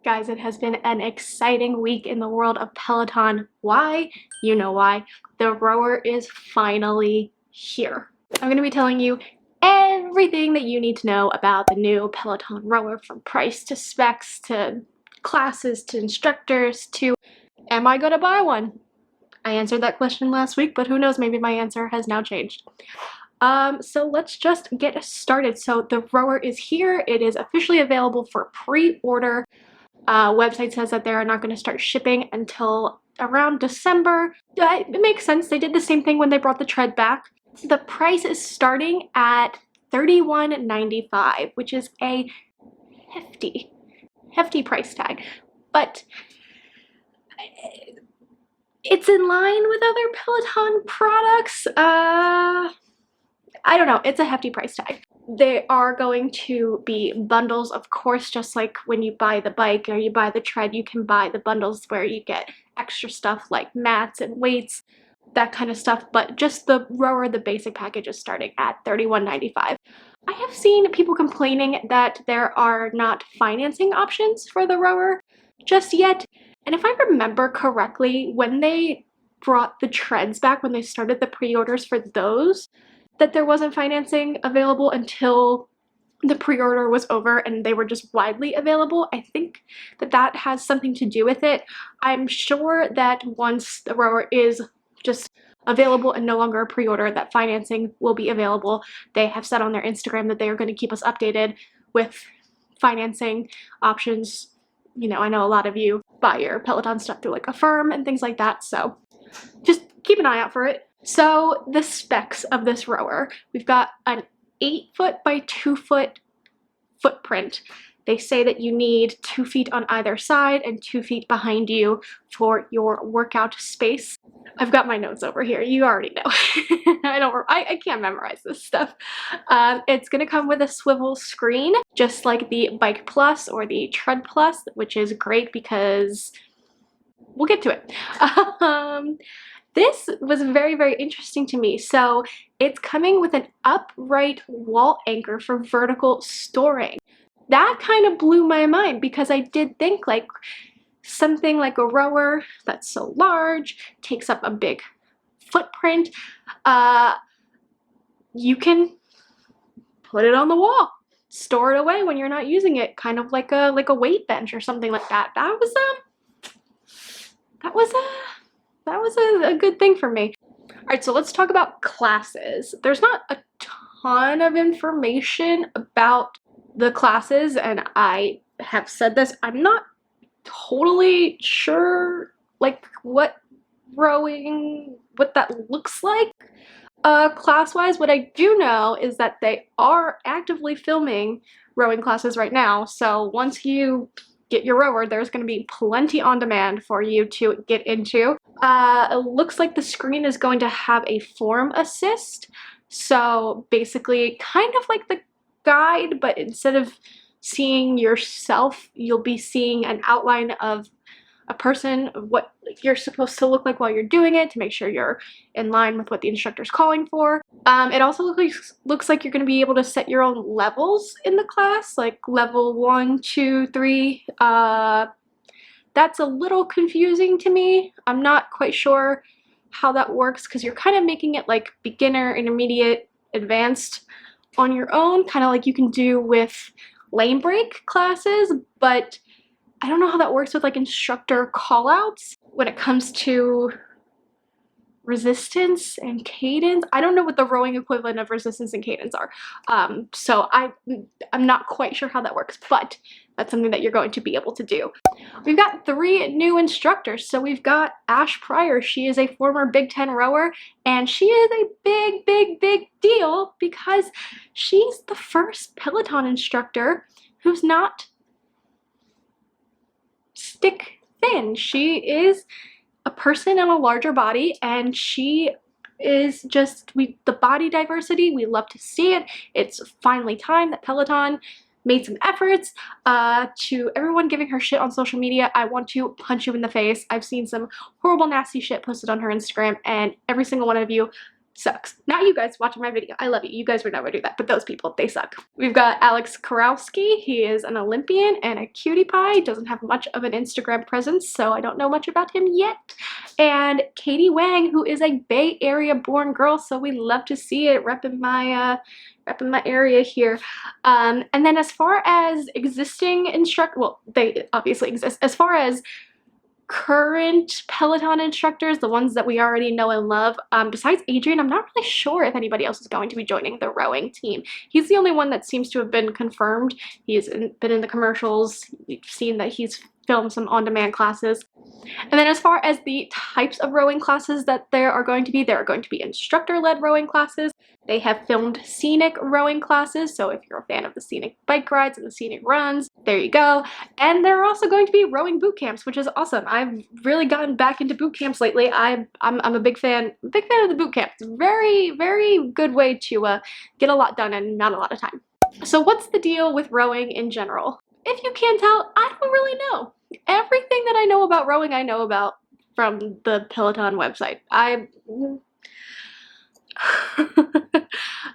Guys, it has been an exciting week in the world of Peloton. Why? You know why. The rower is finally here. I'm going to be telling you everything that you need to know about the new Peloton rower, from price to specs to classes to instructors to am I going to buy one? I answered that question last week, but who knows, maybe my answer has now changed. So let's just get started. So the rower is here. It is officially available for pre-order. Website says that they're not going to start shipping until around December. It makes sense. They did the same thing when they brought the tread back. The price is starting at $31.95, which is a hefty price tag. But it's in line with other Peloton products. I don't know. It's a hefty price tag. They are going to be bundles, of course, just like when you buy the bike or you buy the tread, you can buy the bundles where you get extra stuff like mats and weights, that kind of stuff. But just the rower, the basic package, is starting at $31.95. I have seen people complaining that there are not financing options for the rower just yet. And if I remember correctly, when they brought the treads back, when they started the pre-orders for those, that there wasn't financing available until the pre-order was over and they were just widely available. I think that that has something to do with it. I'm sure that once the rower is just available and no longer a pre-order, that financing will be available. They have said on their Instagram that they are going to keep us updated with financing options. You know, I know a lot of you buy your Peloton stuff through like Affirm and things like that, so just keep an eye out for it. So the specs of this rower, we've got an 8-foot by 2-foot footprint. They say that you need 2 feet on either side and 2 feet behind you for your workout space. I've got my notes over here. You already know. I can't memorize this stuff. It's going to come with a swivel screen, just like the Bike Plus or the Tread Plus, which is great because we'll get to it. This was very, very interesting to me. So it's coming with an upright wall anchor for vertical storing. That kind of blew my mind because I did think like something like a rower that's so large, takes up a big footprint, you can put it on the wall, store it away when you're not using it, kind of like a weight bench or something like that. That was a good thing for me. All right, so let's talk about classes. There's not a ton of information about the classes, and I have said this, I'm not totally sure like what that looks like class-wise. What I do know is that they are actively filming rowing classes right now, so once you get your rower, there's going to be plenty on demand for you to get into. It looks like the screen is going to have a form assist, so basically kind of like the guide, but instead of seeing yourself, you'll be seeing an outline of a person, of what you're supposed to look like while you're doing it, to make sure you're in line with what the instructor's calling for. It also looks like you're going to be able to set your own levels in the class, like level 1, 2, 3. That's a little confusing to me. I'm not quite sure how that works because you're kind of making it like beginner, intermediate, advanced on your own, kind of like you can do with lane break classes, but I don't know how that works with like instructor callouts when it comes to resistance and cadence. I don't know what the rowing equivalent of resistance and cadence are. So I'm not quite sure how that works, but that's something that you're going to be able to do. We've got 3 new instructors. So we've got Ash Pryor. She is a former Big Ten rower, and she is a big deal because she's the first Peloton instructor who's not stick thin. She is a person in a larger body, and she is just, the body diversity, we love to see it. It's finally time that Peloton made some efforts. To everyone giving her shit on social media, I want to punch you in the face. I've seen some horrible, nasty shit posted on her Instagram, and every single one of you, sucks. Not you guys watching my video. I love you. You guys would never do that, but those people, they suck. We've got Alex Karowski. He is an Olympian and a cutie pie. Doesn't have much of an Instagram presence, so I don't know much about him yet. And Katie Wang, who is a Bay Area born girl, so we love to see it, repping my area here. And then as far as existing well, they obviously exist. As far as current Peloton instructors, the ones that we already know and love, besides Adrian, I'm not really sure if anybody else is going to be joining the rowing team. He's the only one that seems to have been confirmed. He's been in the commercials. We've seen that he's filmed some on-demand classes. And then as far as the types of rowing classes that there are going to be instructor-led rowing classes. They have filmed scenic rowing classes, so if you're a fan of the scenic bike rides and the scenic runs, there you go. And there are also going to be rowing boot camps, which is awesome. I've really gotten back into boot camps lately. I'm a big fan of the boot camp. It's a very, very good way to get a lot done in not a lot of time. So what's the deal with rowing in general? If you can't tell, I don't really know. Everything that I know about rowing, I know about from the Peloton website. I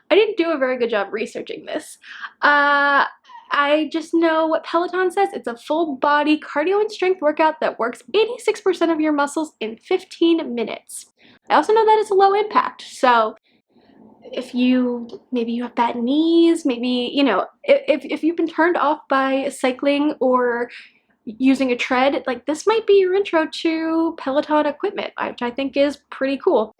didn't do a very good job researching this. I just know what Peloton says. It's a full body cardio and strength workout that works 86% of your muscles in 15 minutes. I also know that it's a low impact. So if maybe you have bad knees, maybe, you know, if you've been turned off by cycling or using a tread, like this might be your intro to Peloton equipment, which I think is pretty cool.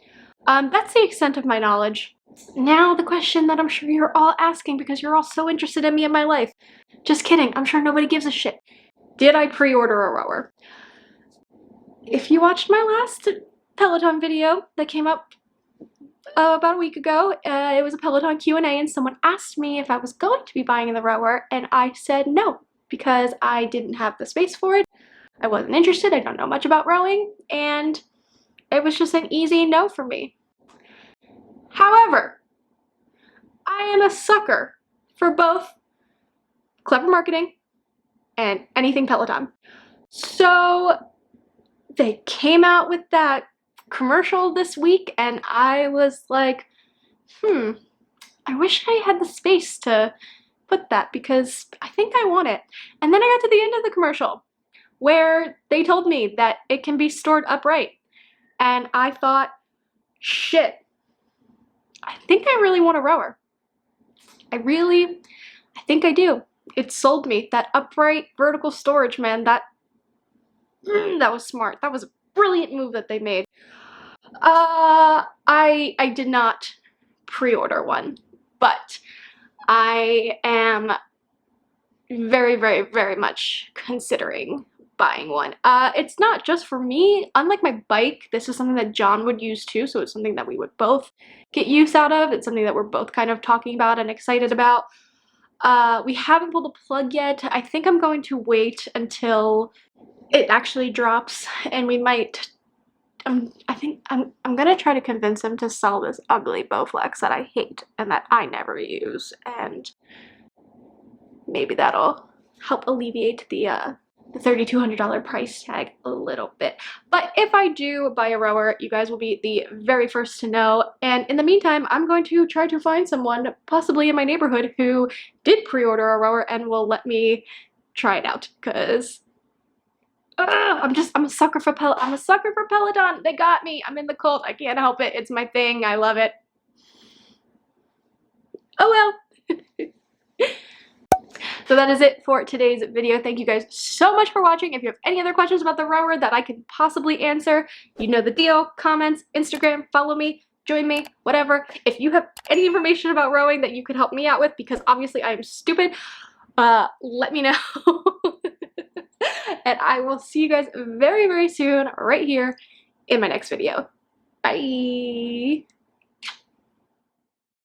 That's the extent of my knowledge. Now the question that I'm sure you're all asking because you're all so interested in me and my life. Just kidding, I'm sure nobody gives a shit. Did I pre-order a rower? If you watched my last Peloton video that came up about a week ago, it was a Peloton Q&A and someone asked me if I was going to be buying the rower and I said no because I didn't have the space for it. I wasn't interested, I don't know much about rowing, and it was just an easy no for me. However, I am a sucker for both clever marketing and anything Peloton. So they came out with that commercial this week and I was like, I wish I had the space to put that because I think I want it. And then I got to the end of the commercial where they told me that it can be stored upright. And I thought, shit, I think I really want a rower. I think I do. It sold me. That upright vertical storage, man, that was smart. That was a brilliant move that they made. I did not pre-order one, but I am very, very, very much considering buying one. It's not just for me. Unlike my bike, this is something that John would use too, so it's something that we would both get use out of. It's something that we're both kind of talking about and excited about. We haven't pulled the plug yet. I think I'm going to wait until it actually drops, and we might, I think I'm gonna try to convince him to sell this ugly Bowflex that I hate and that I never use, and maybe that'll help alleviate the $3,200 price tag a little bit. But if I do buy a rower, you guys will be the very first to know. And in the meantime, I'm going to try to find someone, possibly in my neighborhood, who did pre-order a rower and will let me try it out. Cause I'm a sucker for Peloton. They got me. I'm in the cult. I can't help it. It's my thing. I love it. Oh well. So that is it for today's video. Thank you guys so much for watching. If you have any other questions about the rower that I can possibly answer, you know the deal. Comments, Instagram, follow me, join me, whatever. If you have any information about rowing that you could help me out with, because obviously I am stupid, let me know. And I will see you guys very, very soon right here in my next video. Bye!